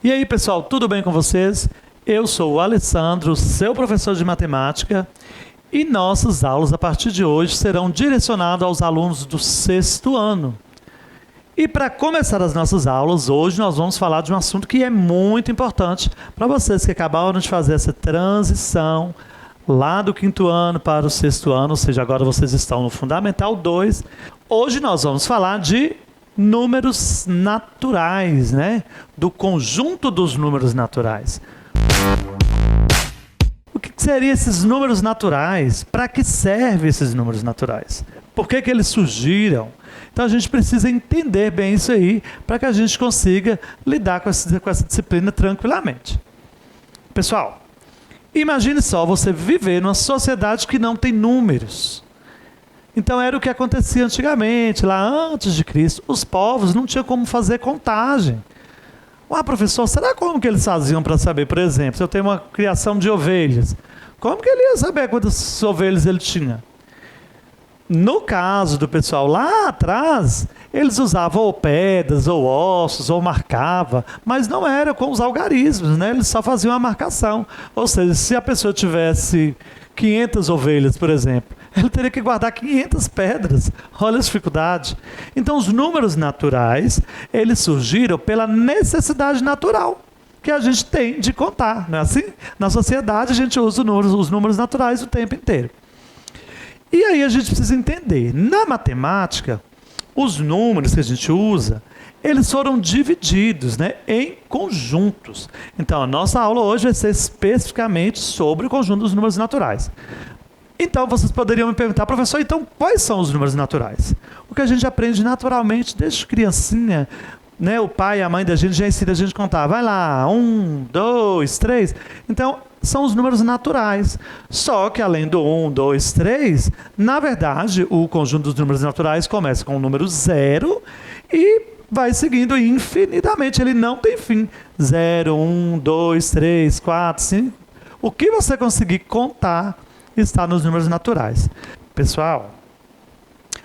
E aí, pessoal, tudo bem com vocês? Eu sou o Alessandro, seu professor de matemática, e nossas aulas a partir de hoje serão direcionadas aos alunos do 6º ano. E para começar as nossas aulas, hoje nós vamos falar de um assunto que é muito importante para vocês que acabaram de fazer essa transição lá do 5º ano para o 6º ano, ou seja, agora vocês estão no Fundamental 2. Hoje nós vamos falar de números naturais, né? Do conjunto dos números naturais. O que seriam esses números naturais? Para que servem esses números naturais? Por que eles surgiram? Então a gente precisa entender bem isso aí para que a gente consiga lidar com essa disciplina tranquilamente. Pessoal, imagine só você viver numa sociedade que não tem números. Então era o que acontecia antigamente, lá antes de Cristo. Os povos não tinham como fazer contagem. Professor, será como que eles faziam para saber, por exemplo, se eu tenho uma criação de ovelhas, como que ele ia saber quantas ovelhas ele tinha? No caso do pessoal lá atrás, eles usavam ou pedras, ou ossos, ou marcava, mas não era com os algarismos, né? Eles só faziam a marcação. Ou seja, se a pessoa tivesse 500 ovelhas, por exemplo, ele teria que guardar 500 pedras. Olha a dificuldade. Então, os números naturais, eles surgiram pela necessidade natural que a gente tem de contar. Não é assim? Na sociedade, a gente usa os números naturais o tempo inteiro. E aí a gente precisa entender. Na matemática, os números que a gente usa, eles foram divididos, né, em conjuntos. Então, a nossa aula hoje vai ser especificamente sobre o conjunto dos números naturais. Então, vocês poderiam me perguntar, professor, então quais são os números naturais? O que a gente aprende naturalmente desde criancinha, né, o pai e a mãe da gente já ensina a gente a contar. Vai lá, 1, 2, 3. Então, são os números naturais. Só que além do 1, 2, 3, na verdade, o conjunto dos números naturais começa com o número 0 e vai seguindo infinitamente. Ele não tem fim. 0, 1, 2, 3, 4, 5. O que você conseguir contar está nos números naturais. Pessoal,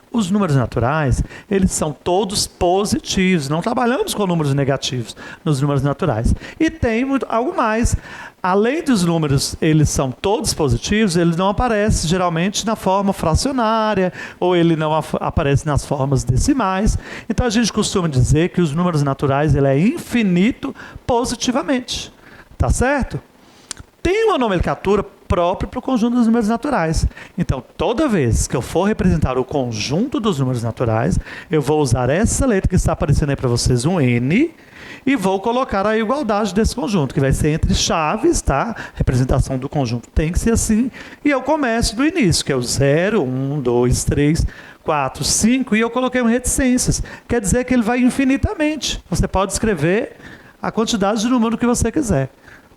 os números naturais, eles são todos positivos. Não trabalhamos com números negativos nos números naturais. E tem algo mais. Além dos números, eles são todos positivos, eles não aparecem geralmente na forma fracionária, ou ele não aparece nas formas decimais. Então a gente costuma dizer que os números naturais, ele é infinito positivamente. Tá certo? Tem uma nomenclatura própria para o conjunto dos números naturais. Então, toda vez que eu for representar o conjunto dos números naturais, eu vou usar essa letra que está aparecendo aí para vocês, um N, e vou colocar a igualdade desse conjunto, que vai ser entre chaves, tá? A representação do conjunto tem que ser assim. E eu começo do início, que é o 0, 1, 2, 3, 4, 5, e eu coloquei um reticências. Quer dizer que ele vai infinitamente. Você pode escrever a quantidade de número que você quiser.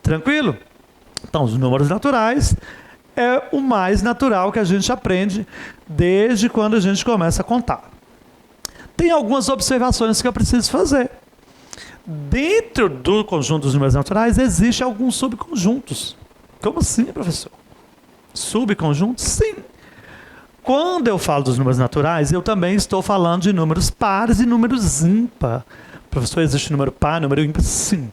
Tranquilo? Então, os números naturais é o mais natural que a gente aprende desde quando a gente começa a contar. Tem algumas observações que eu preciso fazer. Dentro do conjunto dos números naturais, existem alguns subconjuntos. Como assim, professor? Subconjuntos? Sim. Quando eu falo dos números naturais, eu também estou falando de números pares e números ímpar. Professor, existe número par, número ímpar? Sim.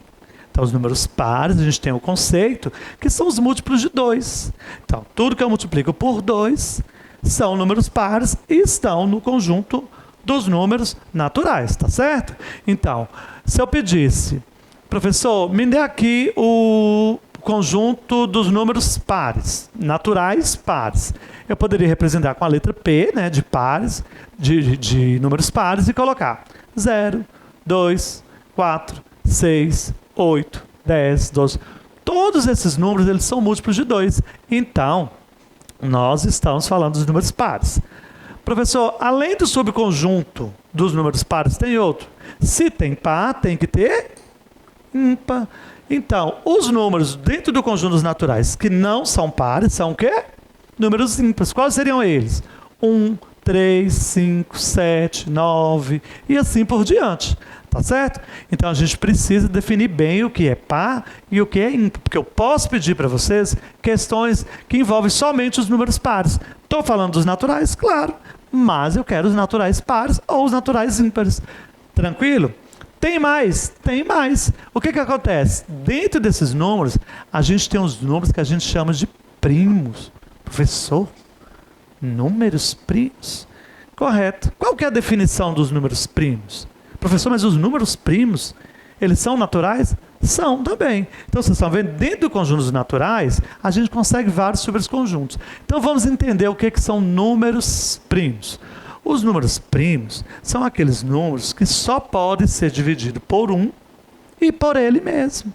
Então, os números pares, a gente tem o conceito, que são os múltiplos de 2. Então, tudo que eu multiplico por 2 são números pares e estão no conjunto dos números naturais, tá certo? Então, se eu pedisse, professor, me dê aqui o conjunto dos números pares, naturais pares. Eu poderia representar com a letra P, né, de pares, de números pares, e colocar 0, 2, 4, 6, 8, 10, 12. Todos esses números, eles são múltiplos de 2. Então, nós estamos falando dos números pares. Professor, além do subconjunto dos números pares, tem outro. Se tem par, tem que ter ímpar. Então, os números dentro do conjunto dos naturais que não são pares são o quê? Números ímpares. Quais seriam eles? 1, 3, 5, 7, 9 e assim por diante. Tá certo? Então a gente precisa definir bem o que é par e o que é ímpar, porque eu posso pedir para vocês questões que envolvem somente os números pares. Estou falando dos naturais, claro, mas eu quero os naturais pares ou os naturais ímpares. Tranquilo? Tem mais? Tem mais. O que acontece? Dentro desses números, a gente tem uns números que a gente chama de primos. Professor, números primos? Correto. Qual que é a definição dos números primos? Professor, mas os números primos, eles são naturais? São também. Então, vocês estão vendo, dentro do conjunto dos naturais, a gente consegue vários superconjuntos. Então, vamos entender o que são números primos. Os números primos são aqueles números que só podem ser divididos por um e por ele mesmo.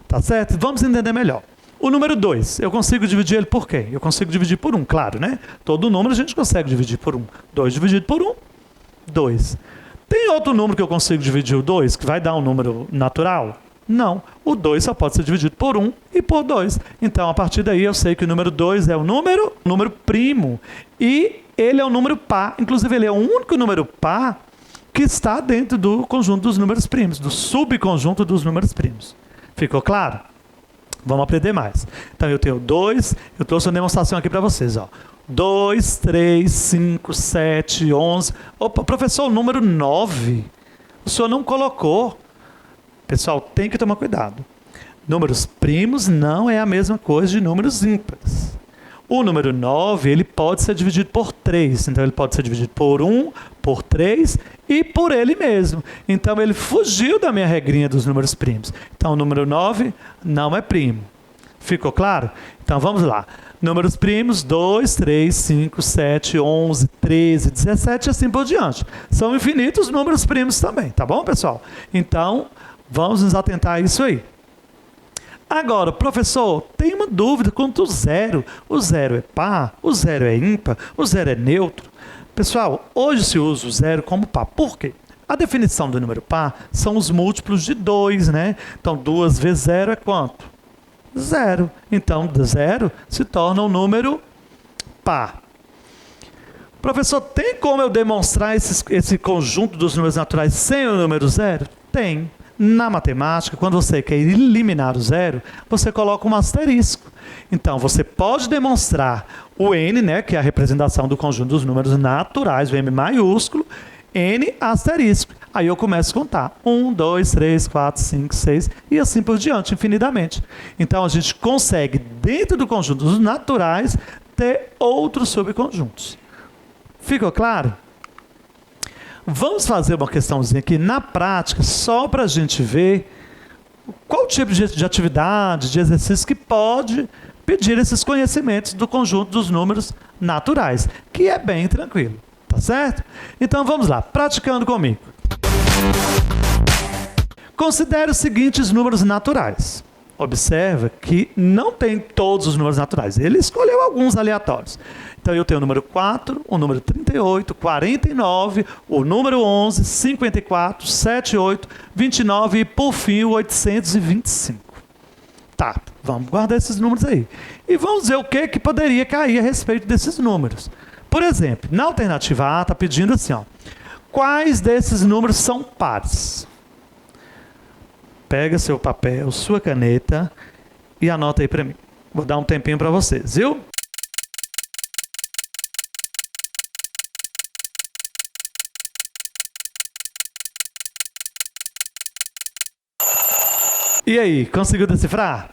Tá certo? Vamos entender melhor. O número 2, eu consigo dividir ele por quem? Eu consigo dividir por 1, claro, né? Todo número a gente consegue dividir por 1. 2 dividido por 1, 2. Tem outro número que eu consigo dividir o 2, que vai dar um número natural? Não. O 2 só pode ser dividido por 1 e por 2. Então, a partir daí, eu sei que o número 2 é o número primo. E ele é um número par. Inclusive, ele é o único número par que está dentro do conjunto dos números primos, do subconjunto dos números primos. Ficou claro? Vamos aprender mais. Então, eu tenho 2, eu trouxe uma demonstração aqui para vocês. 2, 3, 5, 7, 11. Opa, professor, o número 9. O senhor não colocou. Pessoal, tem que tomar cuidado. Números primos não é a mesma coisa de números ímpares. O número 9, ele pode ser dividido por 3. Então, ele pode ser dividido por 1, por 3 e por ele mesmo. Então, ele fugiu da minha regrinha dos números primos. Então, o número 9 não é primo. Ficou claro? Então, vamos lá. Números primos, 2, 3, 5, 7, 11, 13, 17 e assim por diante. São infinitos números primos também, tá bom, pessoal? Então, vamos nos atentar a isso aí. Agora, professor, tem uma dúvida quanto ao zero. O zero é par, o zero é ímpar, o zero é neutro. Pessoal, hoje se usa o zero como par. Por quê? A definição do número par são os múltiplos de 2, né? Então, 2 vezes 0 é quanto? 0. Então, 0 se torna um número par. Professor, tem como eu demonstrar esse conjunto dos números naturais sem o número 0? Tem. Na matemática, quando você quer eliminar o zero, você coloca um asterisco. Então, você pode demonstrar o n, né, que é a representação do conjunto dos números naturais, o m maiúsculo, n asterisco. Aí eu começo a contar. 1, 2, 3, 4, 5, 6 e assim por diante, infinitamente. Então, a gente consegue, dentro do conjunto dos naturais, ter outros subconjuntos. Ficou claro? Vamos fazer uma questãozinha aqui na prática, só para a gente ver qual tipo de atividade, de exercício que pode pedir esses conhecimentos do conjunto dos números naturais, que é bem tranquilo, tá certo? Então vamos lá, praticando comigo. Considere os seguintes números naturais. Observa que não tem todos os números naturais, ele escolheu alguns aleatórios. Então, eu tenho o número 4, o número 38, 49, o número 11, 54, 78, 29 e, por fim, o 825. Tá, vamos guardar esses números aí. E vamos ver o que poderia cair a respeito desses números. Por exemplo, na alternativa A, está pedindo assim, quais desses números são pares? Pega seu papel, sua caneta e anota aí para mim. Vou dar um tempinho para vocês, viu? E aí, conseguiu decifrar?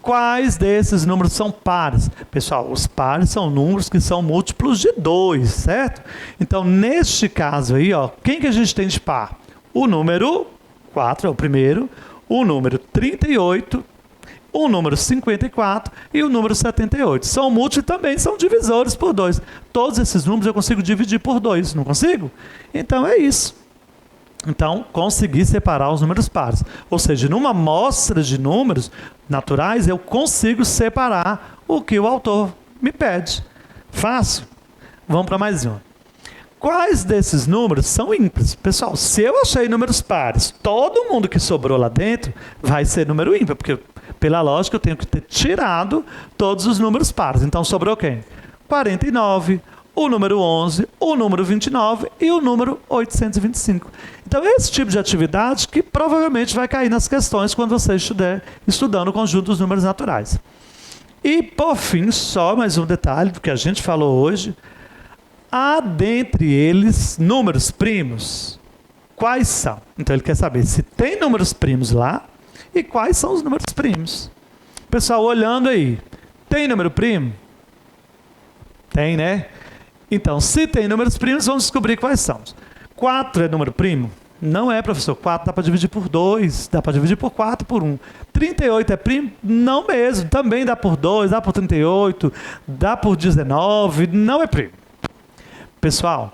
Quais desses números são pares? Pessoal, os pares são números que são múltiplos de 2, certo? Então, neste caso aí, quem que a gente tem de par? O número 4 é o primeiro, o número 38, o número 54 e o número 78. São múltiplos e também são divisores por 2. Todos esses números eu consigo dividir por 2, não consigo? Então, é isso. Então, consegui separar os números pares. Ou seja, numa amostra de números naturais, eu consigo separar o que o autor me pede. Fácil? Vamos para mais uma. Quais desses números são ímpares? Pessoal, se eu achei números pares, todo mundo que sobrou lá dentro vai ser número ímpar, porque, pela lógica, eu tenho que ter tirado todos os números pares. Então, sobrou quem? 49, o número 11, o número 29 e o número 825. Então, esse tipo de atividade que provavelmente vai cair nas questões quando você estiver estudando o conjunto dos números naturais. E, por fim, só mais um detalhe do que a gente falou hoje. Há dentre eles números primos. quais são. Então ele quer saber se tem números primos lá e quais são os números primos. Pessoal, olhando aí, tem número primo? Tem, né? Então, se tem números primos, vamos descobrir quais são. 4 é número primo? Não é, professor. 4 dá para dividir por 2, dá para dividir por 4, por 1. 38 é primo? Não mesmo. Também dá por 2, dá por 38, dá por 19, não é primo. Pessoal,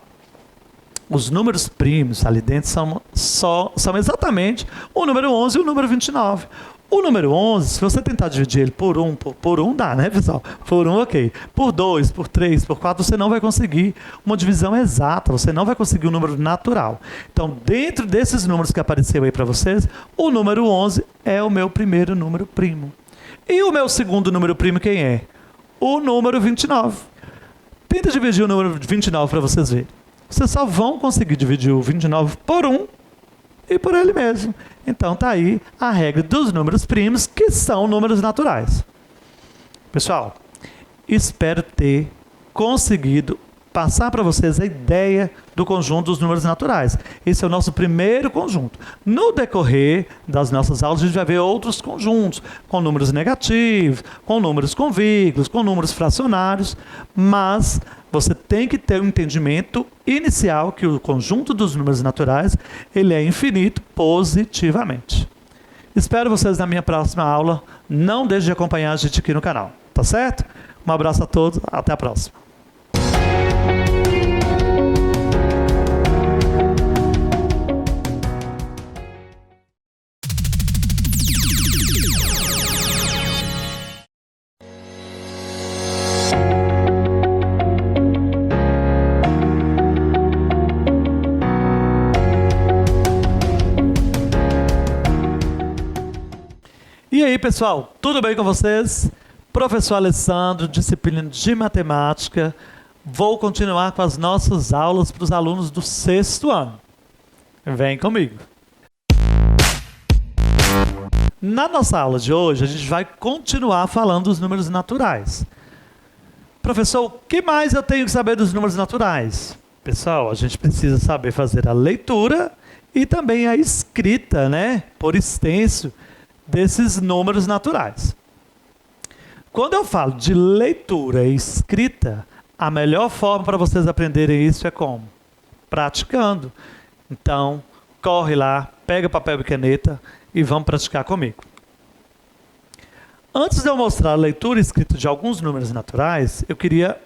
os números primos ali dentro são exatamente o número 11 e o número 29. O número 11, se você tentar dividir ele por 1, por 1 dá, né, pessoal? Por 1, ok. Por 2, por 3, por 4, você não vai conseguir uma divisão exata, você não vai conseguir um número natural. Então, dentro desses números que apareceu aí para vocês, o número 11 é o meu primeiro número primo. E o meu segundo número primo quem é? O número 29. Tenta dividir o número 29 para vocês verem. Vocês só vão conseguir dividir o 29 por 1 e por ele mesmo. Então está aí a regra dos números primos, que são números naturais. Pessoal, espero ter conseguido passar para vocês a ideia do conjunto dos números naturais. Esse é o nosso primeiro conjunto. No decorrer das nossas aulas, a gente vai ver outros conjuntos, com números negativos, com números convíguos, com números fracionários, mas você tem que ter um entendimento inicial que o conjunto dos números naturais ele é infinito positivamente. Espero vocês na minha próxima aula. Não deixe de acompanhar a gente aqui no canal, tá certo? Um abraço a todos, até a próxima. E aí, pessoal, tudo bem com vocês? Professor Alessandro, disciplina de matemática. Vou continuar com as nossas aulas para os alunos do 6º ano. Vem comigo. Na nossa aula de hoje, a gente vai continuar falando dos números naturais. Professor, o que mais eu tenho que saber dos números naturais? Pessoal, a gente precisa saber fazer a leitura e também a escrita, né? Por extenso, desses números naturais. Quando eu falo de leitura e escrita, a melhor forma para vocês aprenderem isso é como? Praticando. Então, corre lá, pega papel e caneta e vamos praticar comigo. Antes de eu mostrar a leitura e escrita de alguns números naturais, eu queria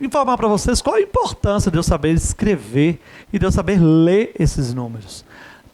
informar para vocês qual a importância de eu saber escrever e de eu saber ler esses números.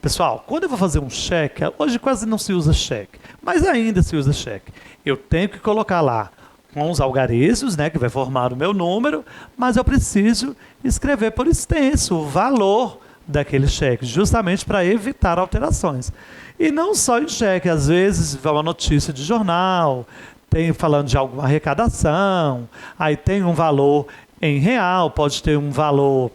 Pessoal, quando eu vou fazer um cheque, hoje quase não se usa cheque, mas ainda se usa cheque. Eu tenho que colocar lá com os algarismos, né, que vai formar o meu número, mas eu preciso escrever por extenso o valor daquele cheque, justamente para evitar alterações. E não só em cheque, às vezes vai uma notícia de jornal, tem falando de alguma arrecadação, aí tem um valor em real, pode ter um valor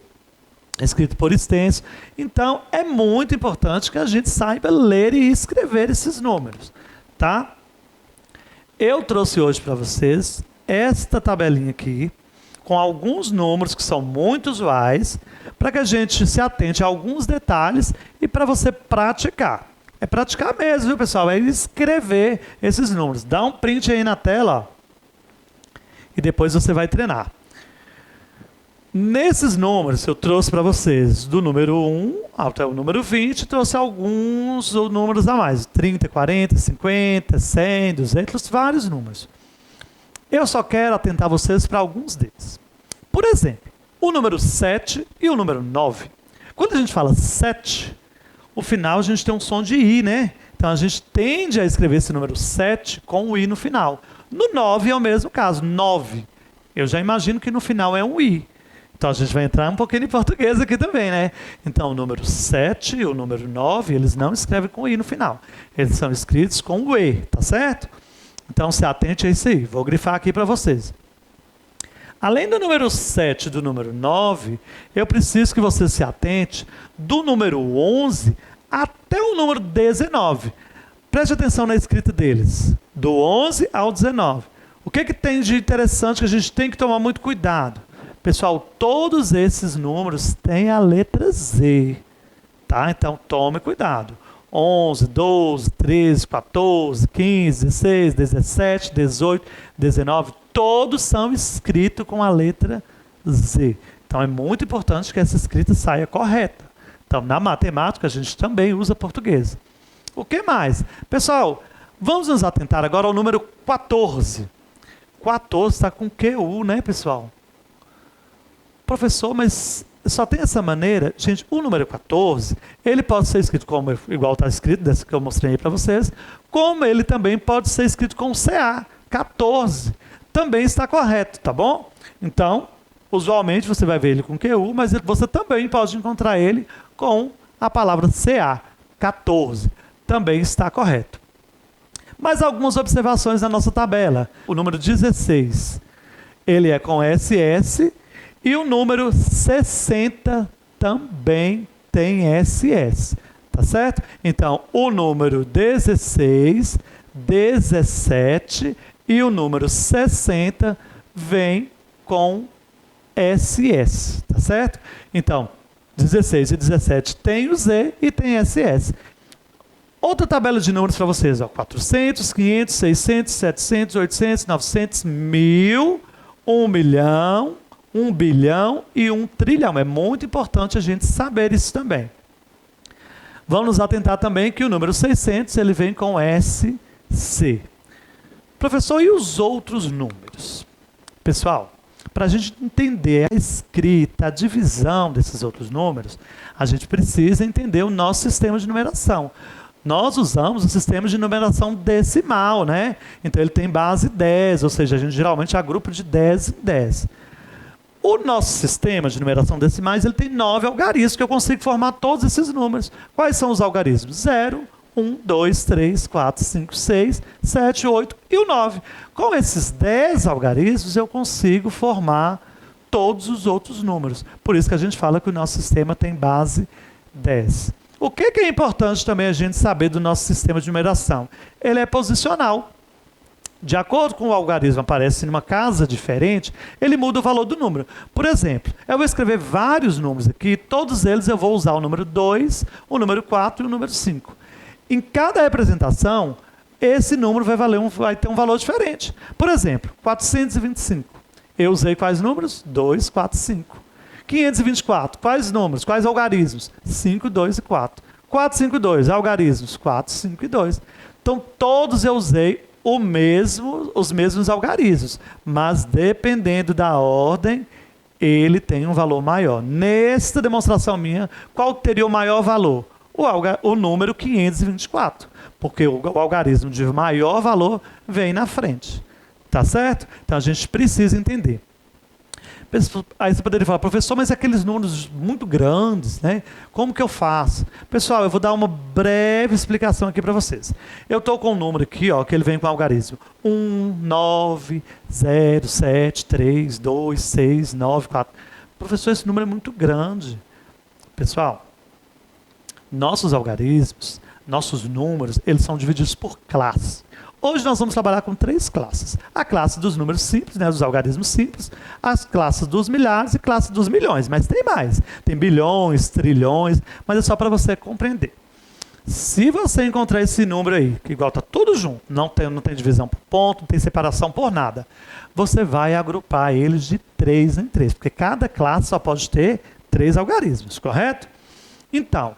escrito por extenso. Então, é muito importante que a gente saiba ler e escrever esses números, tá? Eu trouxe hoje para vocês esta tabelinha aqui, com alguns números que são muito usuais, para que a gente se atente a alguns detalhes e para você praticar. É praticar mesmo, viu, pessoal? É escrever esses números. Dá um print aí na tela, ó, e depois você vai treinar. Nesses números, eu trouxe para vocês do número 1 até o número 20, trouxe alguns números a mais, 30, 40, 50, 100, 200, vários números. Eu só quero atentar vocês para alguns deles. Por exemplo, o número 7 e o número 9. Quando a gente fala 7, o final a gente tem um som de I, né? Então a gente tende a escrever esse número 7 com o I no final. No 9 é o mesmo caso, 9. Eu já imagino que no final é um I. Então, a gente vai entrar um pouquinho em português aqui também, né? Então, o número 7 e o número 9, eles não escrevem com I no final. Eles são escritos com o E, tá certo? Então, se atente a isso aí. Vou grifar aqui para vocês. Além do número 7 e do número 9, eu preciso que você se atente do número 11 até o número 19. Preste atenção na escrita deles. Do 11 ao 19. O que tem de interessante que a gente tem que tomar muito cuidado? Pessoal, todos esses números têm a letra Z, tá? Então, tome cuidado. 11, 12, 13, 14, 15, 16, 17, 18, 19, todos são escritos com a letra Z. Então, é muito importante que essa escrita saia correta. Então, na matemática, a gente também usa português. O que mais? Pessoal, vamos nos atentar agora ao número 14. 14 está com QU, né, pessoal? Professor, mas só tem essa maneira? Gente, o número 14, ele pode ser escrito como, igual está escrito, dessa que eu mostrei aí para vocês, como ele também pode ser escrito com CA, 14. Também está correto, tá bom? Então, usualmente você vai ver ele com QU, mas você também pode encontrar ele com a palavra CA, 14. Também está correto. Mais algumas observações na nossa tabela. O número 16, ele é com SS, e o número 60 também tem SS, tá certo? Então, o número 16, 17 e o número 60 vem com SS, tá certo? Então, 16 e 17 tem o Z e tem SS. Outra tabela de números para vocês, ó, 400, 500, 600, 700, 800, 900, 1000, 1 milhão, 1 bilhão e 1 trilhão. É muito importante a gente saber isso também. Vamos nos atentar também que o número 600 ele vem com SC. Professor, e os outros números? Pessoal, para a gente entender a escrita, a divisão desses outros números, a gente precisa entender o nosso sistema de numeração. Nós usamos o sistema de numeração decimal, né? Então ele tem base 10, ou seja, a gente geralmente agrupa de 10 em 10. O nosso sistema de numeração decimais ele tem 9 algarismos, que eu consigo formar todos esses números. Quais são os algarismos? 0, 1, 2, 3, 4, 5, 6, 7, 8 e o 9. Com esses 10 algarismos, eu consigo formar todos os outros números. Por isso que a gente fala que o nosso sistema tem base 10. O que é importante também a gente saber do nosso sistema de numeração? Ele é posicional. De acordo com o algarismo aparece em uma casa diferente, ele muda o valor do número. Por exemplo, eu vou escrever vários números aqui, todos eles eu vou usar o número 2, o número 4 e o número 5. Em cada representação, esse número vai ter um valor diferente. Por exemplo, 425. Eu usei quais números? 2, 4, 5. 524. Quais números? Quais algarismos? 5, 2 e 4. 452. Algarismos? 4, 5 e 2. Então, todos eu usei os mesmos algarismos, mas dependendo da ordem, ele tem um valor maior. Nesta demonstração minha, qual teria o maior valor? O número 524, porque o algarismo de maior valor vem na frente. Tá certo? Então a gente precisa entender. Aí você poderia falar, professor, mas aqueles números muito grandes, né? Como que eu faço? Pessoal, eu vou dar uma breve explicação aqui para vocês. Eu estou com um número aqui, ó, que ele vem com algarismo 1, 9, 0, 7, 3, 2, 6, 9, 4. Professor, esse número é muito grande. Pessoal, nossos algarismos, nossos números, eles são divididos por classe. Hoje nós vamos trabalhar com 3 classes. A classe dos números simples, né, dos algarismos simples, as classes dos milhares e classe dos milhões. Mas tem mais. Tem bilhões, trilhões, mas é só para você compreender. Se você encontrar esse número aí, que igual está tudo junto, não tem divisão por ponto, não tem separação por nada, você vai agrupar eles de 3 em 3, porque cada classe só pode ter 3 algarismos, correto? Então,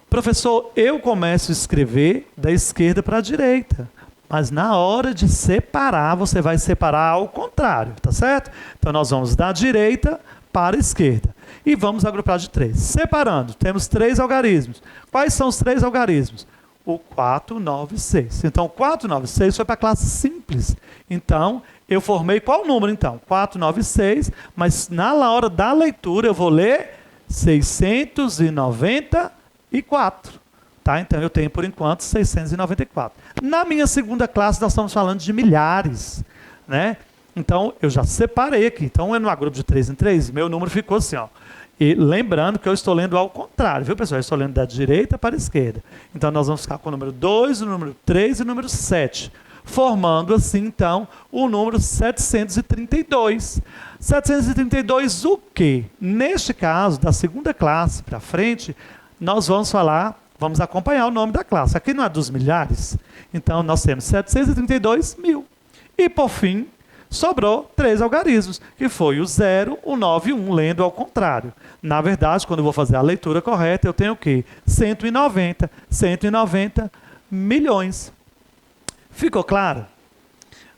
professor, eu começo a escrever da esquerda para a direita, mas na hora de separar, você vai separar ao contrário, tá certo? Então nós vamos da direita para a esquerda e vamos agrupar de 3. Separando, temos 3 algarismos. Quais são os 3 algarismos? O 4, 9 e 6. Então 4, 9 e 6 foi para a classe simples. Então eu formei qual número então? 4, 9 e 6, mas na hora da leitura eu vou ler 694. Tá? Então eu tenho por enquanto 694. Na minha segunda classe nós estamos falando de milhares, né? Então eu já separei aqui. Então eu no grupo de 3 em 3, meu número ficou assim, ó. E lembrando que eu estou lendo ao contrário, viu, pessoal? Eu estou lendo da direita para a esquerda. Então nós vamos ficar com o número 2, o número 3 e o número 7. Formando assim, então, o número 732. 732 o quê? Neste caso, da segunda classe para frente, nós vamos acompanhar o nome da classe. Aqui não é dos milhares, então nós temos 732 mil. E por fim, sobrou 3 algarismos, que foi o 0, o 9 e o 1, lendo ao contrário. Na verdade, quando eu vou fazer a leitura correta, eu tenho o quê? 190 milhões. Ficou claro?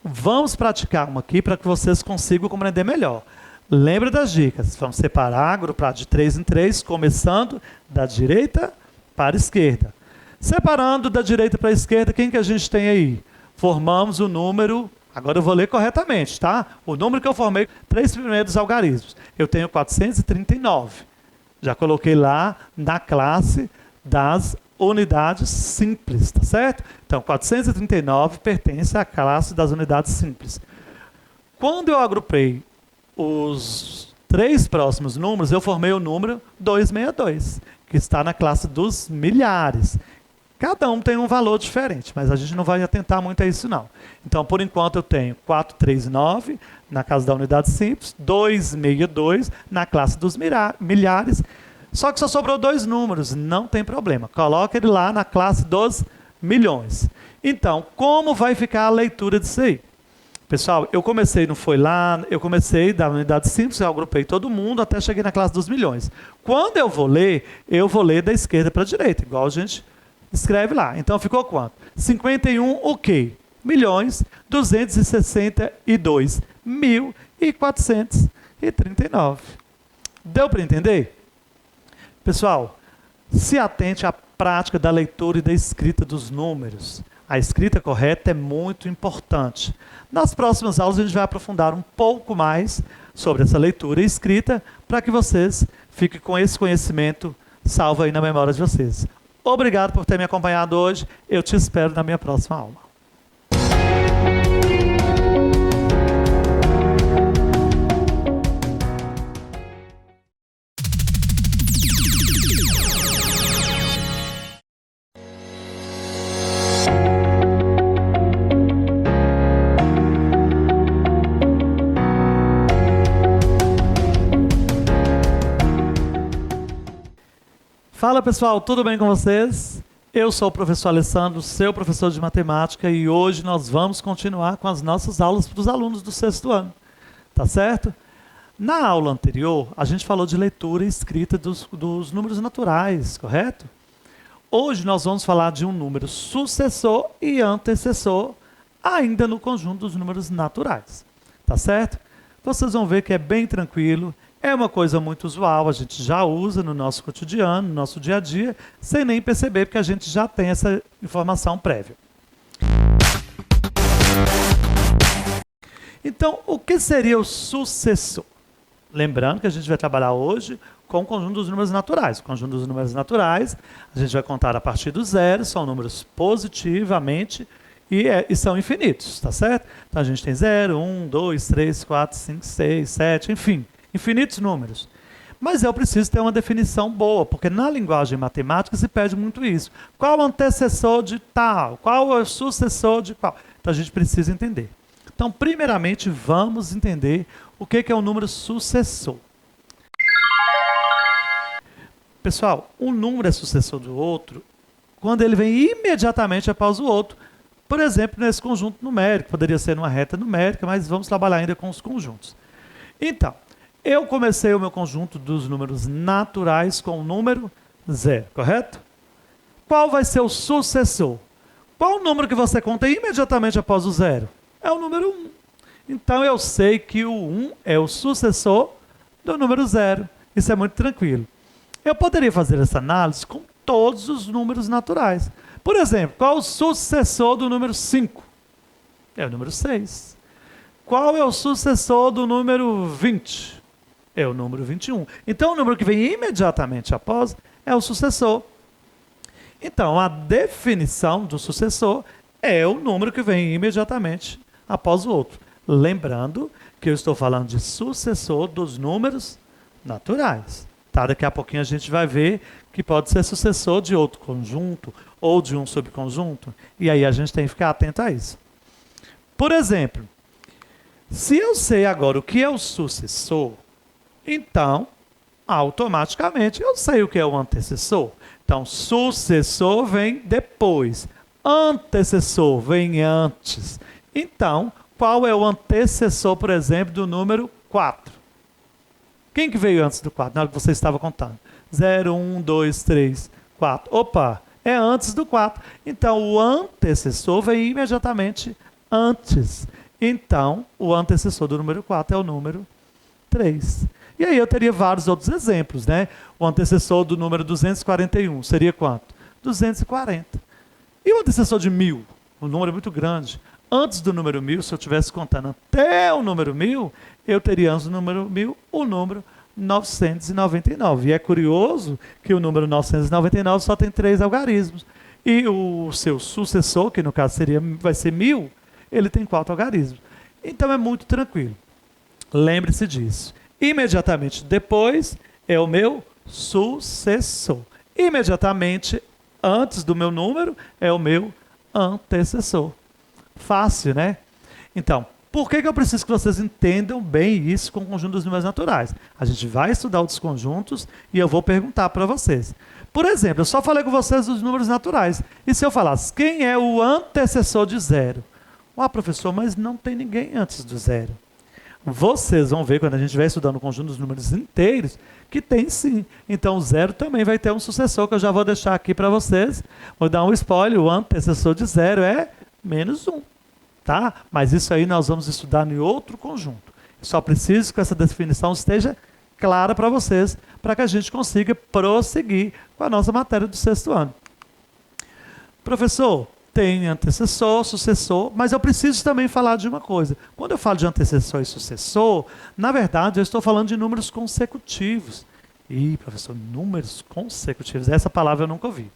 Vamos praticar uma aqui para que vocês consigam compreender melhor. Lembra das dicas. Vamos separar, agrupar de 3 em 3, começando da direita para a esquerda. Separando da direita para a esquerda, quem que a gente tem aí? Formamos o número... Agora eu vou ler corretamente, tá? O número que eu formei, 3 primeiros algarismos. Eu tenho 439. Já coloquei lá na classe das unidades simples, tá certo? Então, 439 pertence à classe das unidades simples. Quando eu agrupei os 3 próximos números, eu formei o número 262, que está na classe dos milhares. Cada um tem um valor diferente, mas a gente não vai atentar muito a isso não. Então, por enquanto, eu tenho 439 na casa da unidade simples, 262 na classe dos milhares, só que só sobrou 2 números, não tem problema. Coloca ele lá na classe dos milhões. Então, como vai ficar a leitura disso aí? Pessoal, eu comecei da unidade simples, eu agrupei todo mundo até cheguei na classe dos milhões. Quando eu vou ler da esquerda para a direita, igual a gente escreve lá. Então ficou quanto? 51 o quê? Milhões 262 mil e 439. Deu para entender? Pessoal, se atente à prática da leitura e da escrita dos números. A escrita correta é muito importante. Nas próximas aulas a gente vai aprofundar um pouco mais sobre essa leitura e escrita para que vocês fiquem com esse conhecimento salvo aí na memória de vocês. Obrigado por ter me acompanhado hoje. Eu te espero na minha próxima aula. Fala pessoal, tudo bem com vocês? Eu sou o professor Alessandro, seu professor de matemática, e hoje nós vamos continuar com as nossas aulas para os alunos do 6º ano, tá certo? Na aula anterior, a gente falou de leitura e escrita dos números naturais, correto? Hoje nós vamos falar de um número sucessor e antecessor, ainda no conjunto dos números naturais, tá certo? Vocês vão ver que é bem tranquilo. É uma coisa muito usual, a gente já usa no nosso cotidiano, no nosso dia a dia, sem nem perceber, porque a gente já tem essa informação prévia. Então, o que seria o sucessor? Lembrando que a gente vai trabalhar hoje com o conjunto dos números naturais. O conjunto dos números naturais, a gente vai contar a partir do 0, são números positivamente e são infinitos, tá certo? Então, a gente tem 0, 1, 2, 3, 4, 5, 6, 7, enfim. Infinitos números. Mas eu preciso ter uma definição boa, porque na linguagem matemática se pede muito isso. Qual o antecessor de tal? Qual é o sucessor de qual? Então a gente precisa entender. Então, primeiramente, vamos entender o que é o número sucessor. Pessoal, um número é sucessor do outro quando ele vem imediatamente após o outro. Por exemplo, nesse conjunto numérico, poderia ser numa reta numérica, mas vamos trabalhar ainda com os conjuntos. Então, eu comecei o meu conjunto dos números naturais com o número 0, correto? Qual vai ser o sucessor? Qual o número que você conta imediatamente após o 0? É o número 1. Então eu sei que o 1 é o sucessor do número 0. Isso é muito tranquilo. Eu poderia fazer essa análise com todos os números naturais. Por exemplo, qual o sucessor do número 5? É o número 6. Qual é o sucessor do número 20? É o número 21. Então, o número que vem imediatamente após é o sucessor. Então, a definição do sucessor é o número que vem imediatamente após o outro. Lembrando que eu estou falando de sucessor dos números naturais. Tá? Daqui a pouquinho a gente vai ver que pode ser sucessor de outro conjunto ou de um subconjunto. E aí a gente tem que ficar atento a isso. Por exemplo, se eu sei agora o que é o sucessor, então Automaticamente eu sei o que é o antecessor. Então, sucessor vem depois. Antecessor vem antes. Então, qual é o antecessor, por exemplo, do número 4? Quem que veio antes do 4? Na hora que você estava contando. 0, 1, 2, 3, 4. Opa, é antes do 4. Então, o antecessor vem imediatamente antes. Então, o antecessor do número 4 é o número 3. E aí eu teria vários outros exemplos, né? O antecessor do número 241 seria quanto? 240. E o antecessor de 1000? Um número muito grande. Antes do número 1000, se eu estivesse contando até o número 1000, eu teria antes do número 1000 o número 999. E é curioso que o número 999 só tem 3 algarismos. E o seu sucessor, que no caso vai ser 1000, ele tem 4 algarismos. Então é muito tranquilo. Lembre-se disso. Imediatamente depois é o meu sucessor. Imediatamente antes do meu número é o meu antecessor. Fácil, né? Então, por que eu preciso que vocês entendam bem isso com o conjunto dos números naturais? A gente vai estudar outros conjuntos e eu vou perguntar para vocês. Por exemplo, eu só falei com vocês dos números naturais. E se eu falasse, quem é o antecessor de 0? Professor, mas não tem ninguém antes do 0. Vocês vão ver, quando a gente estiver estudando o conjunto dos números inteiros, que tem sim. Então, o 0 também vai ter um sucessor, que eu já vou deixar aqui para vocês. Vou dar um spoiler, o antecessor de 0 é -1. Tá? Mas isso aí nós vamos estudar em outro conjunto. Só preciso que essa definição esteja clara para vocês, para que a gente consiga prosseguir com a nossa matéria do 6º ano. Professor, tem antecessor, sucessor, mas eu preciso também falar de uma coisa. Quando eu falo de antecessor e sucessor, na verdade eu estou falando de números consecutivos. Professor, números consecutivos, essa palavra eu nunca ouvi.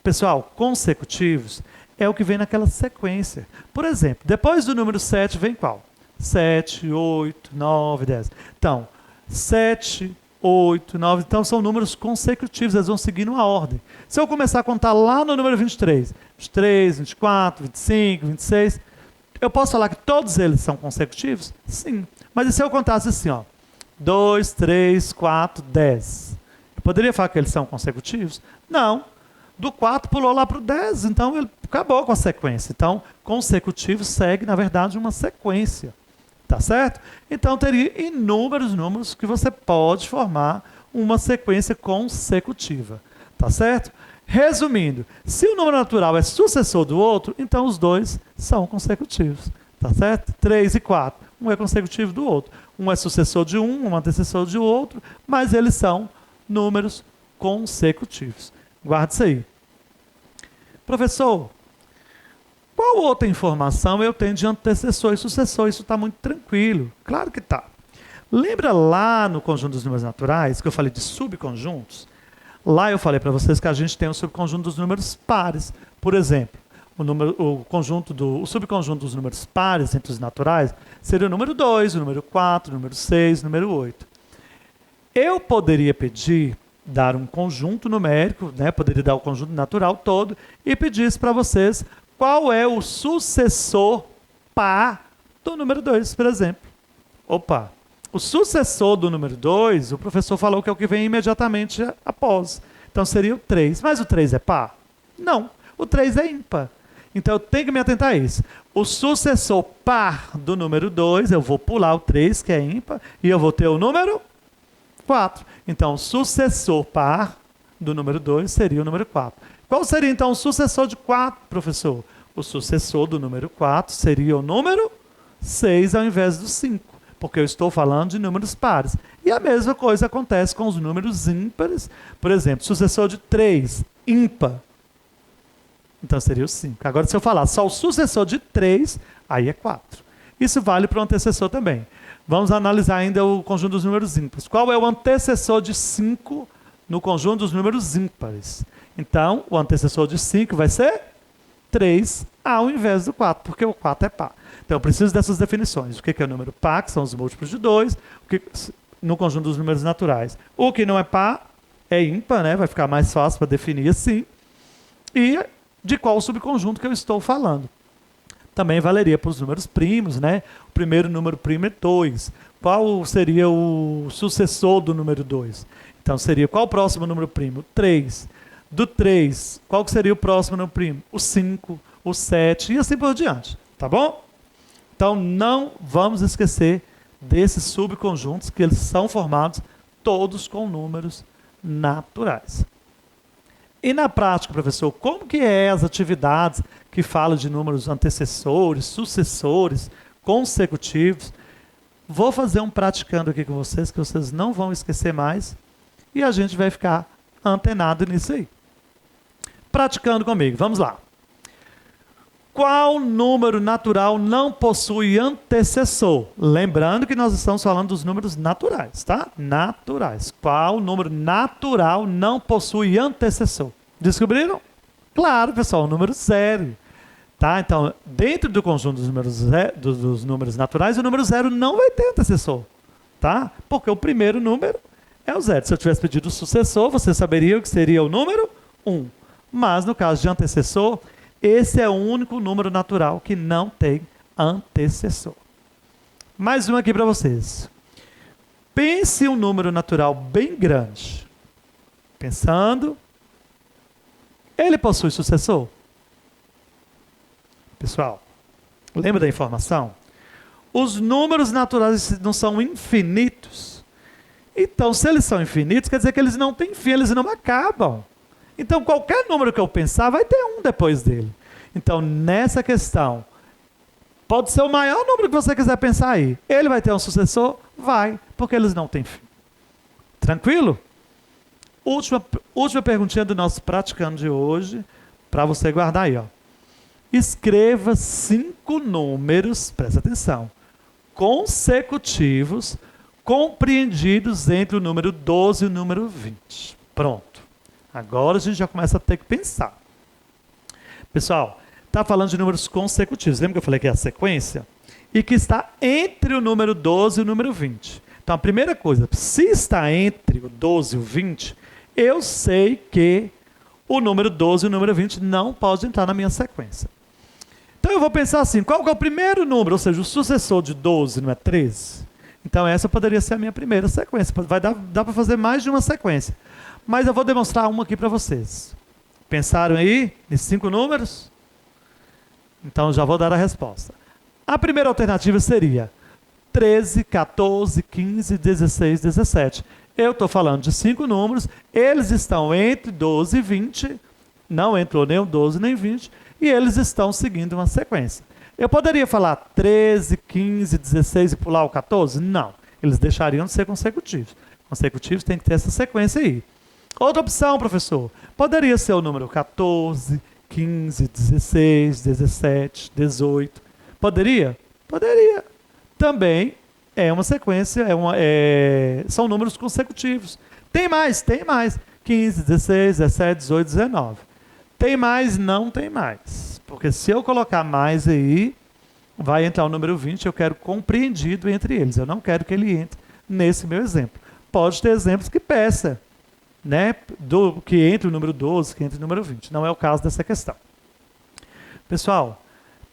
Pessoal, consecutivos é o que vem naquela sequência. Por exemplo, depois do número 7 vem qual? 7, 8, 9, 10. Então, 7, 8, 9, então são números consecutivos, eles vão seguir uma ordem. Se eu começar a contar lá no número 23, 23, 24, 25, 26, eu posso falar que todos eles são consecutivos? Sim. Mas e se eu contasse assim, 2, 3, 4, 10? Eu poderia falar que eles são consecutivos? Não. Do 4 pulou lá para o 10, então ele acabou com a sequência. Então, consecutivo segue, na verdade, uma sequência. Tá certo? Então, teria inúmeros números que você pode formar uma sequência consecutiva. Tá certo? Resumindo, se o número natural é sucessor do outro, então os dois são consecutivos. Tá certo? 3 e 4. Um é consecutivo do outro. Um é sucessor de um antecessor de outro, mas eles são números consecutivos. Guarde isso aí. Professor, qual outra informação eu tenho de antecessor e sucessor? Isso está muito tranquilo. Claro que está. Lembra lá no conjunto dos números naturais, que eu falei de subconjuntos? Lá eu falei para vocês que a gente tem o subconjunto dos números pares. Por exemplo, o subconjunto dos números pares entre os naturais seria o número 2, o número 4, o número 6, o número 8. Eu poderia dar um conjunto numérico, né? Poderia dar o conjunto natural todo e pedir para vocês qual é o sucessor par do número 2, por exemplo. O sucessor do número 2, o professor falou que é o que vem imediatamente após. Então seria o 3. Mas o 3 é par? Não. O 3 é ímpar. Então eu tenho que me atentar a isso. O sucessor par do número 2, eu vou pular o 3, que é ímpar, e eu vou ter o número 4. Então, o sucessor par do número 2 seria o número 4. Qual seria, então, o sucessor de 4, professor? O sucessor do número 4 seria o número 6 ao invés do 5, porque eu estou falando de números pares. E a mesma coisa acontece com os números ímpares. Por exemplo, sucessor de 3, ímpar. Então, seria o 5. Agora, se eu falar só o sucessor de 3, aí é 4. Isso vale para o antecessor também. Vamos analisar ainda o conjunto dos números ímpares. Qual é o antecessor de 5 no conjunto dos números ímpares? Então, o antecessor de 5 vai ser 3 ao invés do 4, porque o 4 é par. Então, eu preciso dessas definições. O que é o número par, que são os múltiplos de 2, no conjunto dos números naturais. O que não é par é ímpar, né? Vai ficar mais fácil para definir assim. E de qual subconjunto que eu estou falando. Também valeria para os números primos, né? O primeiro número primo é 2. Qual seria o sucessor do número 2? Então seria qual o próximo número primo? 3. Do 3, qual que seria o próximo número primo? O 5, o 7 e assim por diante, tá bom? Então não vamos esquecer desses subconjuntos que eles são formados todos com números naturais. E na prática, professor, como que é as atividades que falam de números antecessores, sucessores, consecutivos? Vou fazer um praticando aqui com vocês, que vocês não vão esquecer mais, e a gente vai ficar antenado nisso aí. Praticando comigo, vamos lá. Qual número natural não possui antecessor? Lembrando que nós estamos falando dos números naturais, tá? Naturais. Qual número natural não possui antecessor? Descobriram? Claro, pessoal, o número 0. Tá? Então, dentro do conjunto dos números naturais, o número 0 não vai ter antecessor. Tá? Porque o primeiro número é o 0. Se eu tivesse pedido o sucessor, você saberia que seria o número 1. Mas, no caso de antecessor, esse é o único número natural que não tem antecessor. Mais um aqui para vocês. Pense um número natural bem grande. Pensando. Ele possui sucessor? Pessoal, lembra da informação? Os números naturais não são infinitos. Então, se eles são infinitos, quer dizer que eles não têm fim, eles não acabam. Então, qualquer número que eu pensar, vai ter um depois dele. Então, nessa questão, pode ser o maior número que você quiser pensar aí. Ele vai ter um sucessor? Vai, porque eles não têm fim. Tranquilo? Última perguntinha do nosso praticando de hoje, para você guardar aí. Ó. Escreva 5 números, presta atenção, consecutivos, compreendidos entre o número 12 e o número 20. Pronto. Agora a gente já começa a ter que pensar. Pessoal, está falando de números consecutivos. Lembra que eu falei que é a sequência? E que está entre o número 12 e o número 20. Então, a primeira coisa, se está entre o 12 e o 20, eu sei que o número 12 e o número 20 não pode entrar na minha sequência. Então, eu vou pensar assim, qual que é o primeiro número? Ou seja, o sucessor de 12 não é 13? Então, essa poderia ser a minha primeira sequência. Dá para fazer mais de uma sequência. Mas eu vou demonstrar uma aqui para vocês. Pensaram aí nesses 5 números? Então já vou dar a resposta. A primeira alternativa seria 13, 14, 15, 16, 17. Eu estou falando de 5 números, eles estão entre 12 e 20, não entrou nem o 12 nem 20, e eles estão seguindo uma sequência. Eu poderia falar 13, 15, 16 e pular o 14? Não, eles deixariam de ser consecutivos. Consecutivos tem que ter essa sequência aí. Outra opção, professor, poderia ser o número 14, 15, 16, 17, 18. Poderia? Poderia. Também é uma sequência, são números consecutivos. Tem mais, tem mais. 15, 16, 17, 18, 19. Tem mais? Não tem mais. Porque se eu colocar mais aí, vai entrar o número 20, eu quero compreendido entre eles. Eu não quero que ele entre nesse meu exemplo. Pode ter exemplos que peça. Né, que entre o número 12, que entre o número 20. Não é o caso dessa questão. Pessoal,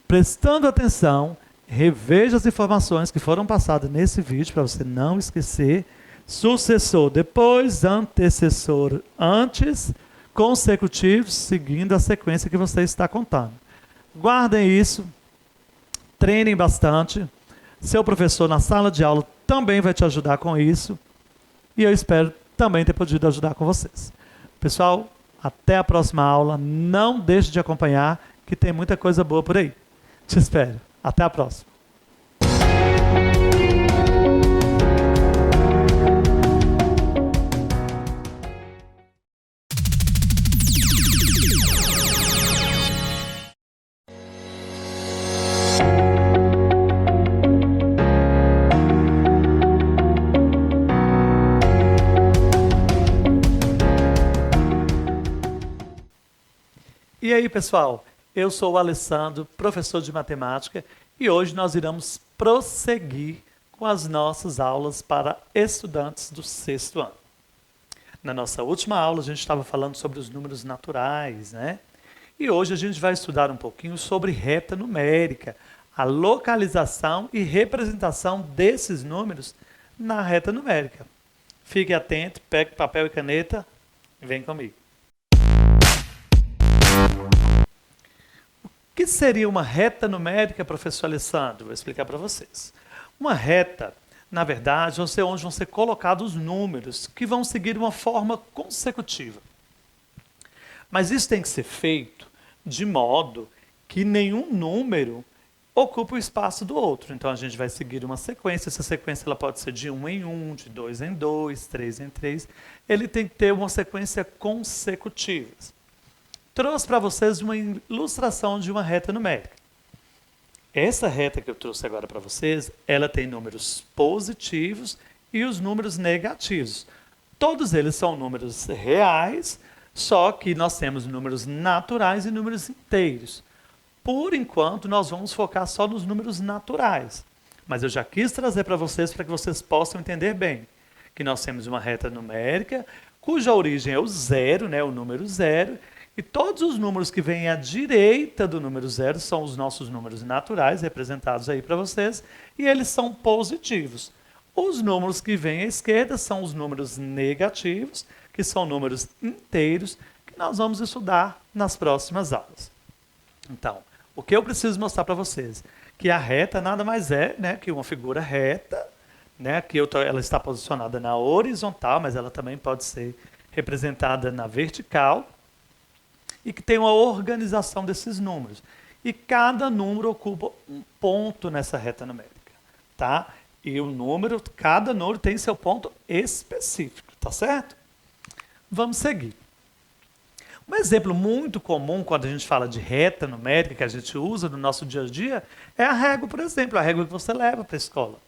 prestando atenção, reveja as informações que foram passadas nesse vídeo, para você não esquecer. Sucessor depois, antecessor antes, consecutivos, seguindo a sequência que você está contando. Guardem isso, treinem bastante. Seu professor na sala de aula também vai te ajudar com isso. E eu espero também ter podido ajudar com vocês. Pessoal, até a próxima aula. Não deixe de acompanhar, que tem muita coisa boa por aí. Te espero. Até a próxima. E aí, pessoal, eu sou o Alessandro, professor de matemática, e hoje nós iremos prosseguir com as nossas aulas para estudantes do 6º ano. Na nossa última aula, a gente estava falando sobre os números naturais, né? E hoje a gente vai estudar um pouquinho sobre reta numérica, a localização e representação desses números na reta numérica. Fique atento, pegue papel e caneta e vem comigo. O que seria uma reta numérica, professor Alessandro? Vou explicar para vocês. Uma reta, na verdade, é onde vão ser colocados números que vão seguir uma forma consecutiva. Mas isso tem que ser feito de modo que nenhum número ocupa o espaço do outro. Então a gente vai seguir uma sequência. Essa sequência ela pode ser de 1 em 1, de 2 em 2, 3 em 3. Ele tem que ter uma sequência consecutiva. Trouxe para vocês uma ilustração de uma reta numérica. Essa reta que eu trouxe agora para vocês, ela tem números positivos e os números negativos. Todos eles são números reais, só que nós temos números naturais e números inteiros. Por enquanto, nós vamos focar só nos números naturais. Mas eu já quis trazer para vocês, para que vocês possam entender bem, que nós temos uma reta numérica, cuja origem é o zero, né, o número zero, e todos os números que vêm à direita do número zero são os nossos números naturais, representados aí para vocês, e eles são positivos. Os números que vêm à esquerda são os números negativos, que são números inteiros, que nós vamos estudar nas próximas aulas. Então, o que eu preciso mostrar para vocês? Que a reta nada mais é, né, que uma figura reta, né, que ela está posicionada na horizontal, mas ela também pode ser representada na vertical, e que tem uma organização desses números. E cada número ocupa um ponto nessa reta numérica, tá? E cada número tem seu ponto específico, tá certo? Vamos seguir. Um exemplo muito comum quando a gente fala de reta numérica, que a gente usa no nosso dia a dia, é a régua, por exemplo, a régua que você leva para a escola.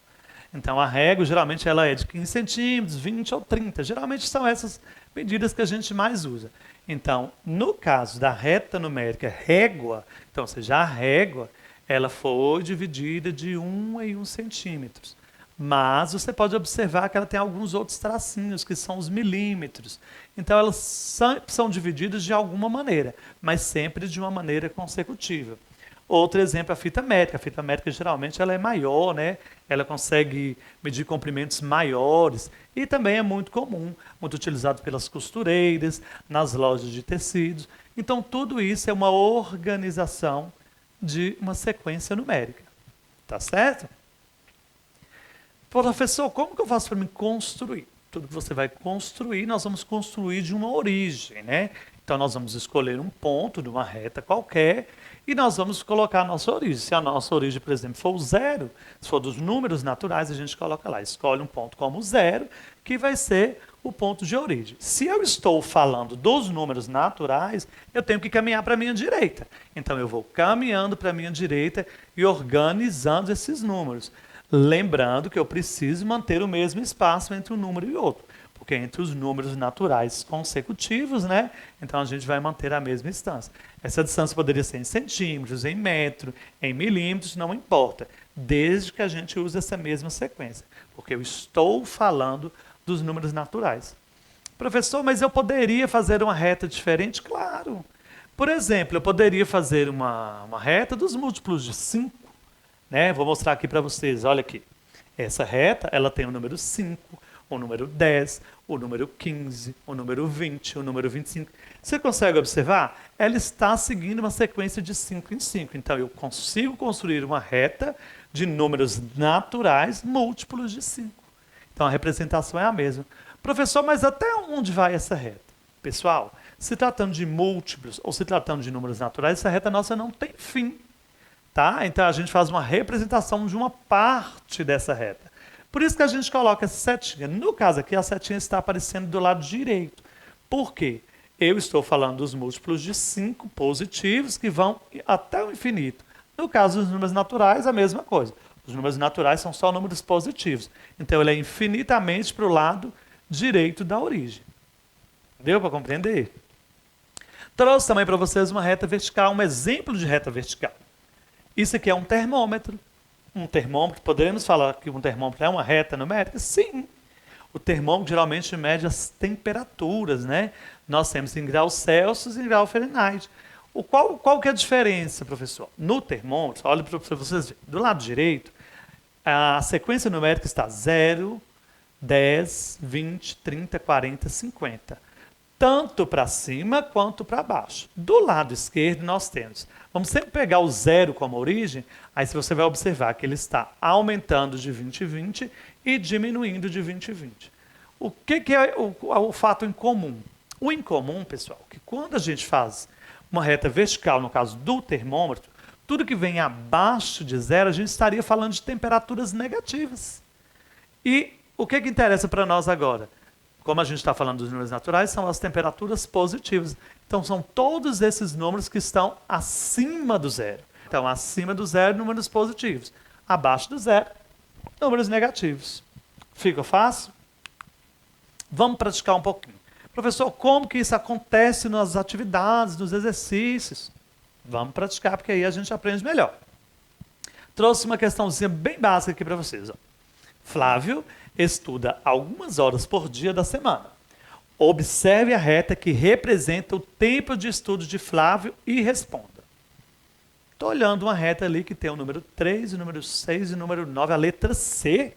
Então, a régua, geralmente, ela é de 15 centímetros, 20 ou 30. Geralmente, são essas medidas que a gente mais usa. Então, no caso da reta numérica régua, então, ou seja, a régua, ela foi dividida de 1 em 1 centímetros. Mas você pode observar que ela tem alguns outros tracinhos, que são os milímetros. Então, elas são divididas de alguma maneira, mas sempre de uma maneira consecutiva. Outro exemplo é a fita métrica. A fita métrica, geralmente, ela é maior, né? Ela consegue medir comprimentos maiores e também é muito comum, muito utilizado pelas costureiras, nas lojas de tecidos. Então, tudo isso é uma organização de uma sequência numérica. Tá certo? Professor, como que eu faço para me construir? Tudo que você vai construir, nós vamos construir de uma origem, né? Então, nós vamos escolher um ponto de uma reta qualquer e nós vamos colocar a nossa origem. Se a nossa origem, por exemplo, for o zero, se for dos números naturais, a gente coloca lá, escolhe um ponto como zero, que vai ser o ponto de origem. Se eu estou falando dos números naturais, eu tenho que caminhar para a minha direita. Então, eu vou caminhando para a minha direita e organizando esses números. Lembrando que eu preciso manter o mesmo espaço entre um número e outro, porque entre os números naturais consecutivos, né? Então a gente vai manter a mesma distância. Essa distância poderia ser em centímetros, em metro, em milímetros, não importa, desde que a gente use essa mesma sequência, porque eu estou falando dos números naturais. Professor, mas eu poderia fazer uma reta diferente? Claro. Por exemplo, eu poderia fazer uma reta dos múltiplos de 5. Né? Vou mostrar aqui para vocês, olha aqui. Essa reta, ela tem o número 5, o número 10, o número 15, o número 20, o número 25. Você consegue observar? Ela está seguindo uma sequência de 5 em 5. Então, eu consigo construir uma reta de números naturais múltiplos de 5. Então, a representação é a mesma. Professor, mas até onde vai essa reta? Pessoal, se tratando de múltiplos ou se tratando de números naturais, essa reta nossa não tem fim. Tá? Então a gente faz uma representação de uma parte dessa reta. Por isso que a gente coloca essa setinha. No caso aqui, a setinha está aparecendo do lado direito. Por quê? Eu estou falando dos múltiplos de 5 positivos que vão até o infinito. No caso dos números naturais, a mesma coisa. Os números naturais são só números positivos. Então ele é infinitamente para o lado direito da origem. Deu para compreender? Trouxe também para vocês uma reta vertical, um exemplo de reta vertical. Isso aqui é um termômetro. Um termômetro, poderíamos falar que um termômetro é uma reta numérica? Sim. O termômetro geralmente mede as temperaturas, né? Nós temos em graus Celsius e em grau Fahrenheit. Qual que é a diferença, professor? No termômetro, olha para vocês verem, do lado direito, a sequência numérica está 0, 10, 20, 30, 40, 50. Tanto para cima quanto para baixo. Do lado esquerdo nós temos, vamos sempre pegar o 0 como origem, aí você vai observar que ele está aumentando de 20 em 20 e diminuindo de 20 em 20. O que é o fato em comum? O incomum, pessoal, que quando a gente faz uma reta vertical, no caso do termômetro, tudo que vem abaixo de 0, a gente estaria falando de temperaturas negativas. E o que interessa para nós agora? Como a gente está falando dos números naturais, são as temperaturas positivas. Então, são todos esses números que estão acima do 0. Então, acima do 0, números positivos. Abaixo do 0, números negativos. Fica fácil? Vamos praticar um pouquinho. Professor, como que isso acontece nas atividades, nos exercícios? Vamos praticar, porque aí a gente aprende melhor. Trouxe uma questãozinha bem básica aqui para vocês. Ó. Flávio estuda algumas horas por dia da semana. Observe a reta que representa o tempo de estudo de Flávio e responda. Estou olhando uma reta ali que tem o número 3, o número 6 e o número 9, a letra C,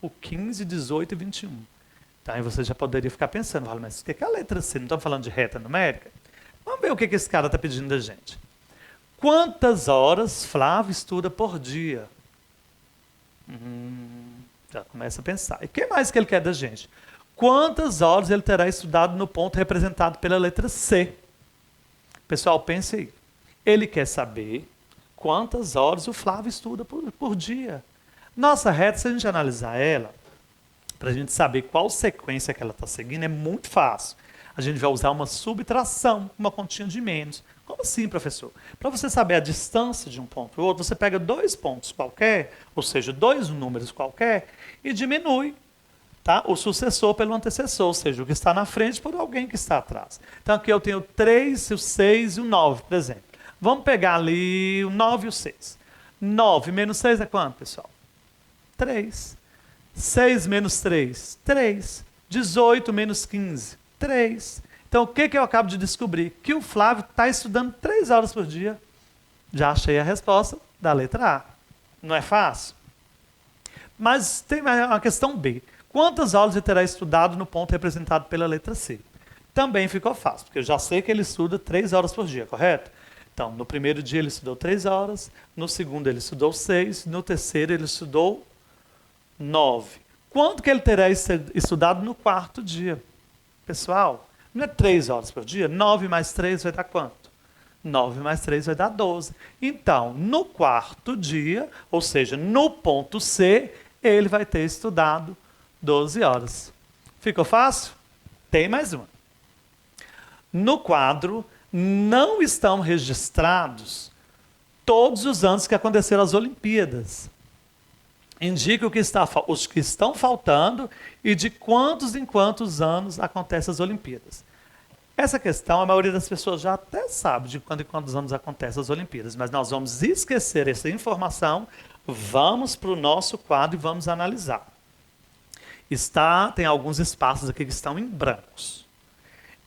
o 15, 18 e 21. Então, aí você já poderia ficar pensando, mas o que é a letra C? Não estamos falando de reta numérica? Vamos ver o que esse cara está pedindo da gente. Quantas horas Flávio estuda por dia? Já começa a pensar. E o que mais que ele quer da gente? Quantas horas ele terá estudado no ponto representado pela letra C? Pessoal, pense aí. Ele quer saber quantas horas o Flávio estuda por dia. Nossa reta, se a gente analisar ela, para a gente saber qual sequência que ela está seguindo, é muito fácil. A gente vai usar uma subtração, uma continha de menos. Como assim, professor? Para você saber a distância de um ponto para o outro, você pega 2 pontos qualquer, ou seja, 2 números qualquer, e diminui, tá, o sucessor pelo antecessor, ou seja, o que está na frente por alguém que está atrás. Então aqui eu tenho o 3, o 6 e o 9, por exemplo. Vamos pegar ali o 9 e o 6. 9 menos 6 é quanto, pessoal? 3. 6 menos 3, 3. 18 menos 15, 3. Então, o que eu acabo de descobrir? Que o Flávio está estudando 3 horas por dia. Já achei a resposta da letra A. Não é fácil? Mas tem uma questão B. Quantas horas ele terá estudado no ponto representado pela letra C? Também ficou fácil, porque eu já sei que ele estuda 3 horas por dia, correto? Então, no primeiro dia ele estudou 3 horas, no segundo ele estudou 6, no terceiro ele estudou 9. Quanto que ele terá estudado no quarto dia? Pessoal, não é 3 horas por dia? 9 mais 3 vai dar quanto? 9 mais 3 vai dar 12. Então, no quarto dia, ou seja, no ponto C, ele vai ter estudado 12 horas. Ficou fácil? Tem mais uma. No quadro, não estão registrados todos os anos que aconteceram as Olimpíadas. Indica os que estão faltando e de quantos em quantos anos acontecem as Olimpíadas. Essa questão, a maioria das pessoas já até sabe de quando em quantos anos acontecem as Olimpíadas, mas nós vamos esquecer essa informação, vamos para o nosso quadro e vamos analisar. Tem alguns espaços aqui que estão em brancos.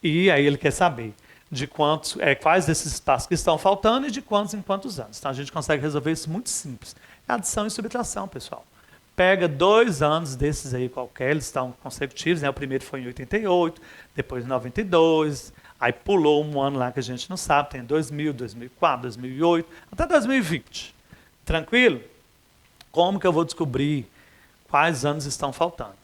E aí ele quer saber de quais desses espaços que estão faltando e de quantos em quantos anos. Então a gente consegue resolver isso muito simples. É adição e subtração, pessoal. Pega 2 anos desses aí qualquer, eles estão consecutivos, né? O primeiro foi em 88, depois em 92, aí pulou um ano lá que a gente não sabe, tem 2000, 2004, 2008, até 2020. Tranquilo? Como que eu vou descobrir quais anos estão faltando?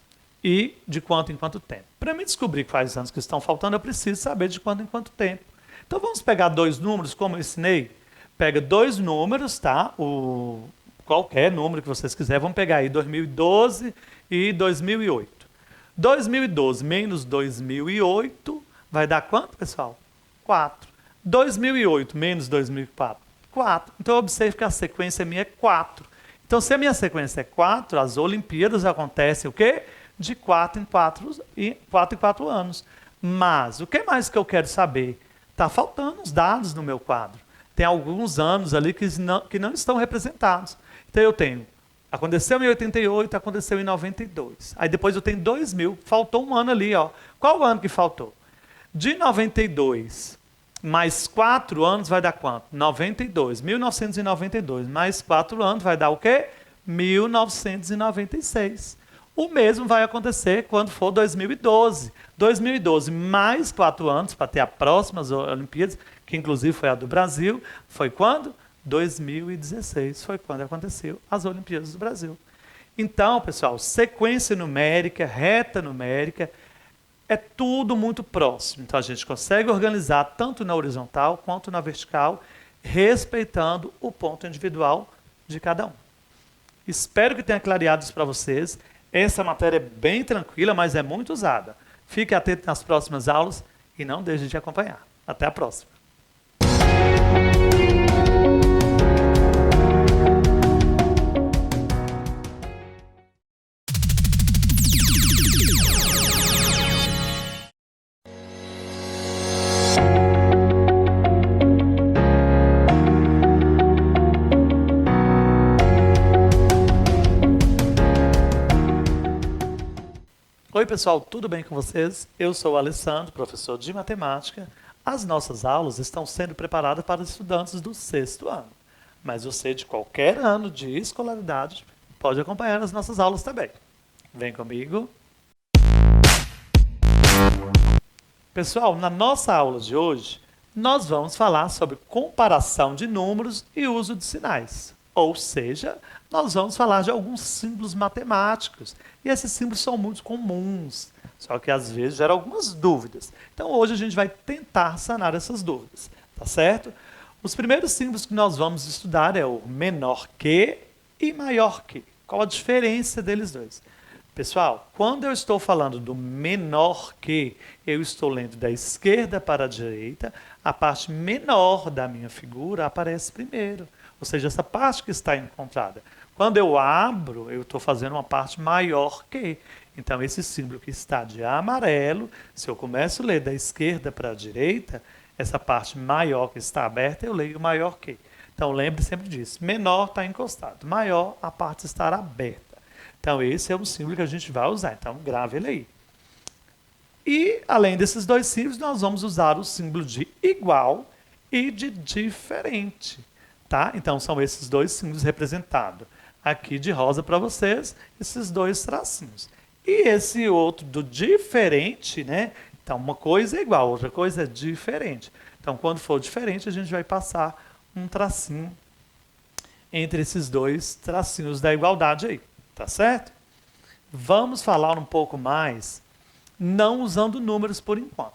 E de quanto em quanto tempo? Para mim descobrir quais anos que estão faltando, eu preciso saber de quanto em quanto tempo. Então vamos pegar 2 números, como eu ensinei. Pega 2 números, tá? Qualquer número que vocês quiserem. Vamos pegar aí 2012 e 2008. 2012 menos 2008 vai dar quanto, pessoal? 4. 2008 menos 2004, 4. Então observe que a sequência minha é 4. Então se a minha sequência é 4, as Olimpíadas acontecem o quê? De 4 em 4 anos. Mas o que mais que eu quero saber? Está faltando os dados no meu quadro. Tem alguns anos ali que não estão representados. Então eu tenho, aconteceu em 88, aconteceu em 92. Aí depois eu tenho 2000, faltou um ano ali, ó. Qual o ano que faltou? De 92 Mais 4 anos vai dar quanto? 92. 1992 mais 4 anos vai dar o quê? 1996. O mesmo vai acontecer quando for 2012. 2012 mais 4 anos, para ter as próximas Olimpíadas, que inclusive foi a do Brasil, foi quando? 2016 foi quando aconteceu as Olimpíadas do Brasil. Então, pessoal, sequência numérica, reta numérica, é tudo muito próximo. Então, a gente consegue organizar tanto na horizontal quanto na vertical, respeitando o ponto individual de cada um. Espero que tenha clareado isso para vocês. Essa matéria é bem tranquila, mas é muito usada. Fique atento nas próximas aulas e não deixe de acompanhar. Até a próxima. Oi pessoal, tudo bem com vocês? Eu sou o Alessandro, professor de matemática. As nossas aulas estão sendo preparadas para os estudantes do 6º ano. Mas você de qualquer ano de escolaridade pode acompanhar as nossas aulas também. Vem comigo. Pessoal, na nossa aula de hoje, nós vamos falar sobre comparação de números e uso de sinais. Ou seja, nós vamos falar de alguns símbolos matemáticos. E esses símbolos são muito comuns, só que às vezes geram algumas dúvidas. Então hoje a gente vai tentar sanar essas dúvidas, tá certo? Os primeiros símbolos que nós vamos estudar é o menor que e maior que. Qual a diferença deles dois? Pessoal, quando eu estou falando do menor que, eu estou lendo da esquerda para a direita, a parte menor da minha figura aparece primeiro. Ou seja, essa parte que está encontrada. Quando eu abro, eu estou fazendo uma parte maior que. Então, esse símbolo que está de amarelo, se eu começo a ler da esquerda para a direita, essa parte maior que está aberta, eu leio maior que. Então, lembre sempre disso. Menor está encostado. Maior, a parte estará aberta. Então, esse é um símbolo que a gente vai usar. Então, grave ele aí. E, além desses dois símbolos, nós vamos usar o símbolo de igual e de diferente. Tá? Então, são esses dois símbolos representados. Aqui de rosa para vocês, esses dois tracinhos. E esse outro do diferente, né? Então, uma coisa é igual, outra coisa é diferente. Então, quando for diferente, a gente vai passar um tracinho entre esses dois tracinhos da igualdade aí. Tá certo? Vamos falar um pouco mais, não usando números por enquanto.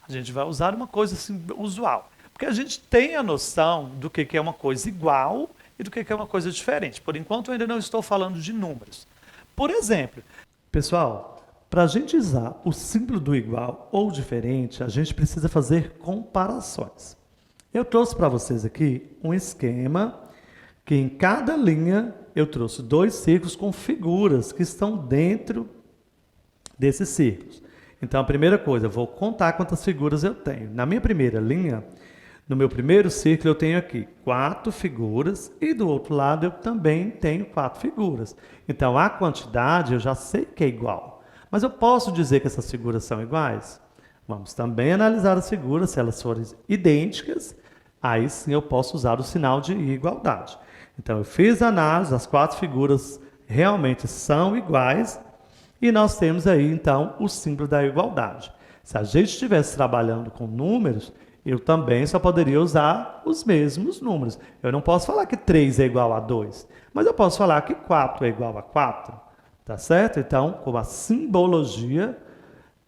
A gente vai usar uma coisa assim, usual. Porque a gente tem a noção do que é uma coisa igual e do que é uma coisa diferente. Por enquanto, eu ainda não estou falando de números. Por exemplo, pessoal, para a gente usar o símbolo do igual ou diferente, a gente precisa fazer comparações. Eu trouxe para vocês aqui um esquema que em cada linha eu trouxe dois círculos com figuras que estão dentro desses círculos. Então, a primeira coisa, eu vou contar quantas figuras eu tenho. Na minha primeira linha, no meu primeiro círculo, eu tenho aqui 4 figuras e do outro lado eu também tenho 4 figuras. Então, a quantidade eu já sei que é igual. Mas eu posso dizer que essas figuras são iguais? Vamos também analisar as figuras, se elas forem idênticas, aí sim eu posso usar o sinal de igualdade. Então, eu fiz a análise, as 4 figuras realmente são iguais e nós temos aí, então, o símbolo da igualdade. Se a gente estivesse trabalhando com números, eu também só poderia usar os mesmos números. Eu não posso falar que 3 é igual a 2, mas eu posso falar que 4 é igual a 4, tá certo? Então, com a simbologia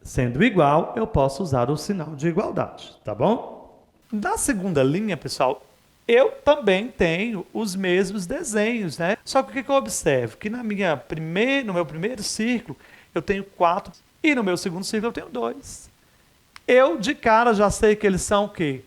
sendo igual, eu posso usar o sinal de igualdade, tá bom? Na segunda linha, pessoal, eu também tenho os mesmos desenhos, né? Só que o que eu observo? Que no meu primeiro círculo, eu tenho 4 e no meu segundo círculo eu tenho 2. Eu, de cara, já sei que eles são o quê?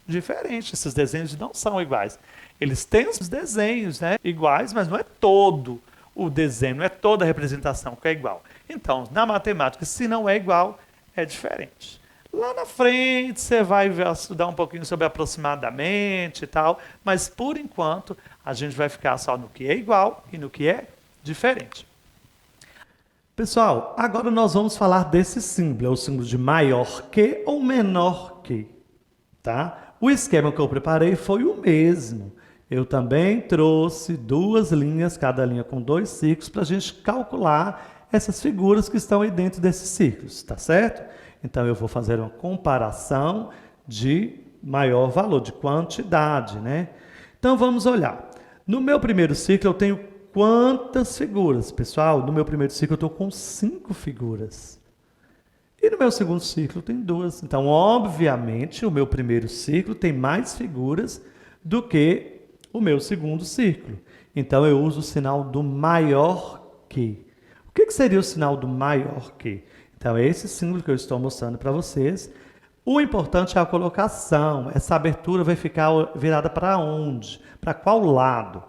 Diferentes. Esses desenhos não são iguais. Eles têm os desenhos, né, iguais, mas não é todo o desenho, não é toda a representação que é igual. Então, na matemática, se não é igual, é diferente. Lá na frente, você vai estudar um pouquinho sobre aproximadamente e tal, mas, por enquanto, a gente vai ficar só no que é igual e no que é diferente. Pessoal, agora nós vamos falar desse símbolo, é o símbolo de maior que ou menor que, tá? O esquema que eu preparei foi o mesmo. Eu também trouxe 2 linhas, cada linha com 2 ciclos, para a gente calcular essas figuras que estão aí dentro desses ciclos, tá certo? Então, eu vou fazer uma comparação de maior valor, de quantidade, né? Então, vamos olhar. No meu primeiro ciclo, eu tenho quantas figuras? Pessoal, no meu primeiro ciclo, eu estou com 5 figuras. E no meu segundo ciclo, tem 2. Então, obviamente, o meu primeiro ciclo tem mais figuras do que o meu segundo ciclo. Então, eu uso o sinal do maior que. O que seria o sinal do maior que? Então, é esse símbolo que eu estou mostrando para vocês. O importante é a colocação. Essa abertura vai ficar virada para onde? Para qual lado?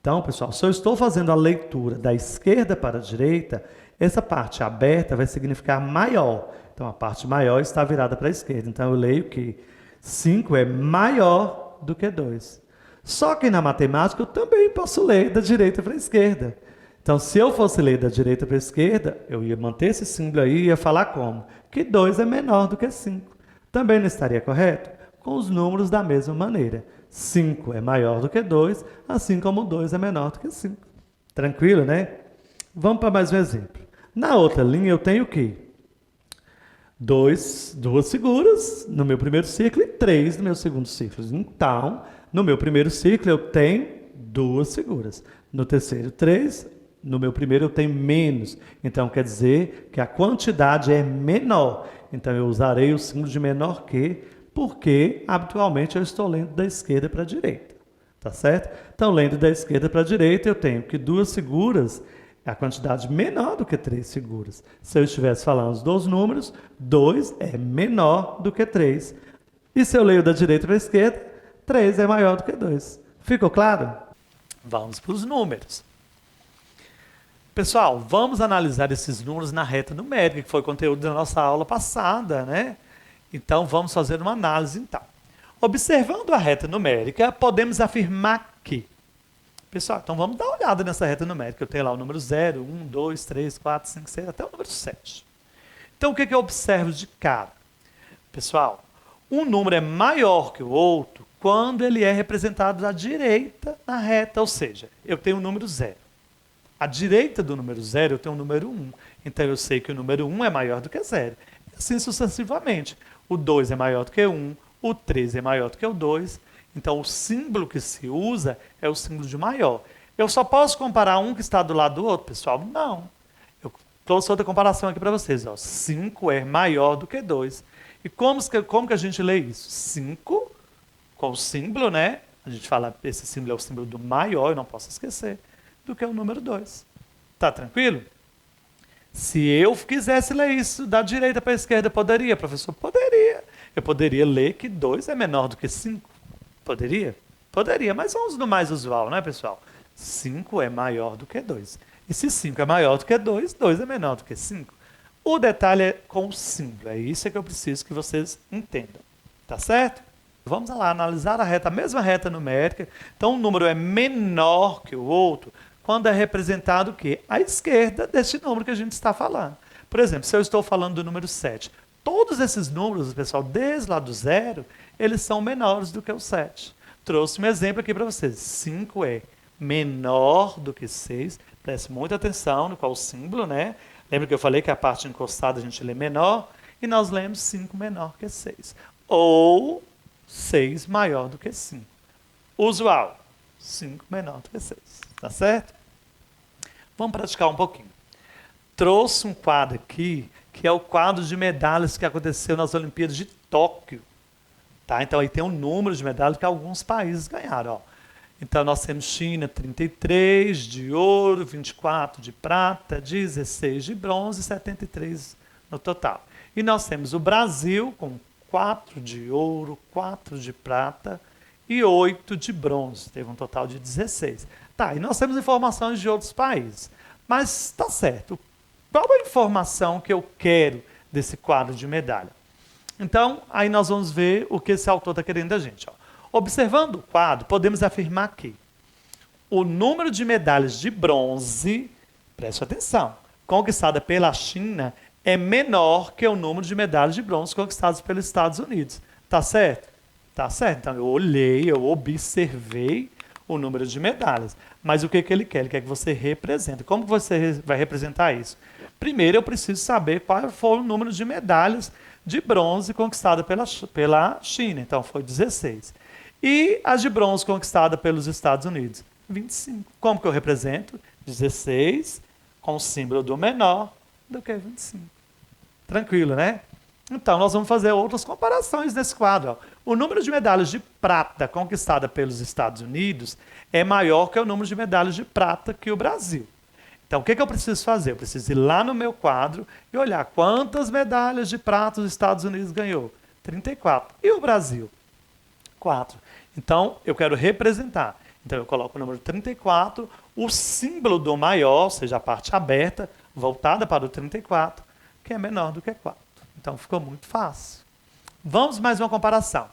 Então, pessoal, se eu estou fazendo a leitura da esquerda para a direita, essa parte aberta vai significar maior. Então, a parte maior está virada para a esquerda. Então, eu leio que 5 é maior do que 2. Só que na matemática eu também posso ler da direita para a esquerda. Então, se eu fosse ler da direita para a esquerda, eu ia manter esse símbolo aí e ia falar como? Que 2 é menor do que 5. Também não estaria correto? Com os números da mesma maneira. 5 é maior do que 2, assim como 2 é menor do que 5. Tranquilo, né? Vamos para mais um exemplo. Na outra linha eu tenho o quê? 2 figuras no meu primeiro ciclo e 3 no meu segundo ciclo. Então, no meu primeiro ciclo eu tenho 2 figuras. No terceiro, 3. No meu primeiro eu tenho menos. Então, quer dizer que a quantidade é menor. Então, eu usarei o símbolo de menor que, porque habitualmente eu estou lendo da esquerda para a direita. Tá certo? Então, lendo da esquerda para a direita, eu tenho que 2 figuras é a quantidade menor do que 3 figuras. Se eu estivesse falando os 2 números, 2 é menor do que 3. E se eu leio da direita para a esquerda, 3 é maior do que 2. Ficou claro? Vamos para os números. Pessoal, vamos analisar esses números na reta numérica, que foi o conteúdo da nossa aula passada, né? Então, vamos fazer uma análise, então. Observando a reta numérica, podemos afirmar que... Pessoal, então vamos dar uma olhada nessa reta numérica. Eu tenho lá o número 0, 1, 2, 3, 4, 5, 6, até o número 7. Então, o que eu observo de cara? Pessoal, um número é maior que o outro quando ele é representado da direita na reta, ou seja, eu tenho o número 0. À direita do número 0, eu tenho o número 1. Então, eu sei que o número 1 é maior do que 0. E assim sucessivamente. O 2 é maior do que 1, o 3 é maior do que o 2. Então, o símbolo que se usa é o símbolo de maior. Eu só posso comparar um que está do lado do outro, pessoal? Não. Eu trouxe outra comparação aqui para vocês. 5 é maior do que 2. E como que a gente lê isso? 5, com o símbolo, né? A gente fala, esse símbolo é o símbolo do maior, eu não posso esquecer, do que o número 2. Tá tranquilo? Se eu quisesse ler isso da direita para a esquerda, poderia, professor? Poderia. Eu poderia ler que 2 é menor do que 5. Poderia? Poderia, mas vamos no mais usual, né, pessoal? 5 é maior do que 2. E se 5 é maior do que 2, 2 é menor do que 5. O detalhe é com o símbolo. É isso que eu preciso que vocês entendam. Tá certo? Vamos lá analisar a mesma reta numérica. Então, um número é menor que o outro quando é representado o quê? À esquerda deste número que a gente está falando. Por exemplo, se eu estou falando do número 7, todos esses números, pessoal, desde lá do 0, eles são menores do que o 7. Trouxe um exemplo aqui para vocês. 5 é menor do que 6. Preste muita atenção no qual o símbolo, né? Lembra que eu falei que a parte encostada a gente lê menor? E nós lemos 5 menor que 6. Ou 6 maior do que 5. Usual, 5 menor do que 6. Tá certo? Vamos praticar um pouquinho. Trouxe um quadro aqui, que é o quadro de medalhas que aconteceu nas Olimpíadas de Tóquio. Tá? Então, aí tem um número de medalhas que alguns países ganharam. Ó. Então, nós temos China, 33 de ouro, 24 de prata, 16 de bronze e 73 no total. E nós temos o Brasil com 4 de ouro, 4 de prata e 8 de bronze. Teve um total de 16. Tá, e nós temos informações de outros países. Mas tá certo. Qual é a informação que eu quero desse quadro de medalha? Então, aí nós vamos ver o que esse autor está querendo da gente. Ó. Observando o quadro, podemos afirmar que o número de medalhas de bronze, preste atenção, conquistada pela China é menor que o número de medalhas de bronze conquistadas pelos Estados Unidos. Tá certo? Tá certo? Então, eu olhei, eu observei o número de medalhas. Mas o que que ele quer? Ele quer que você represente. Como você vai representar isso? Primeiro, eu preciso saber qual foi o número de medalhas de bronze conquistada pela China. Então, foi 16. E as de bronze conquistada pelos Estados Unidos? 25. Como que eu represento? 16 com o símbolo do menor do que 25. Tranquilo, né? Então, nós vamos fazer outras comparações nesse quadro. Ó. O número de medalhas de prata conquistada pelos Estados Unidos é maior que o número de medalhas de prata que o Brasil. Então, o que eu preciso fazer? Eu preciso ir lá no meu quadro e olhar quantas medalhas de prata os Estados Unidos ganhou. 34. E o Brasil? 4. Então, eu quero representar. Então, eu coloco o número 34, o símbolo do maior, ou seja, a parte aberta, voltada para o 34, que é menor do que 4. Então, ficou muito fácil. Vamos mais uma comparação.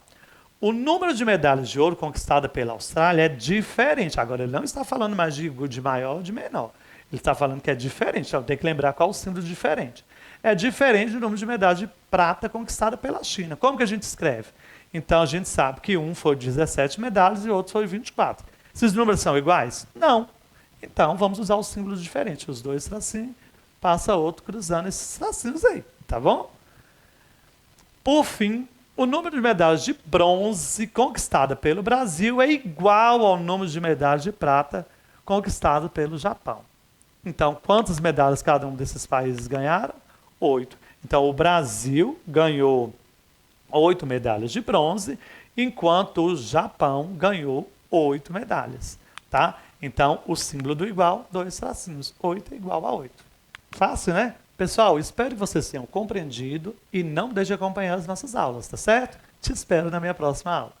O número de medalhas de ouro conquistada pela Austrália é diferente. Agora, ele não está falando mais de maior ou de menor. Ele está falando que é diferente. Então, tem que lembrar qual o símbolo diferente. É diferente do número de medalhas de prata conquistada pela China. Como que a gente escreve? Então, a gente sabe que um foi 17 medalhas e o outro foi 24. Esses números são iguais? Não. Então, vamos usar os símbolos diferentes. Os dois tracinhos, passa outro cruzando esses tracinhos aí. Tá bom? Por fim, o número de medalhas de bronze conquistada pelo Brasil é igual ao número de medalhas de prata conquistado pelo Japão. Então, quantas medalhas cada um desses países ganharam? 8. Então, o Brasil ganhou 8 medalhas de bronze, enquanto o Japão ganhou 8 medalhas. Tá? Então, o símbolo do igual, 2 tracinhos. 8 é igual a 8. Fácil, né? Pessoal, espero que vocês tenham compreendido e não deixe de acompanhar as nossas aulas, tá certo? Te espero na minha próxima aula.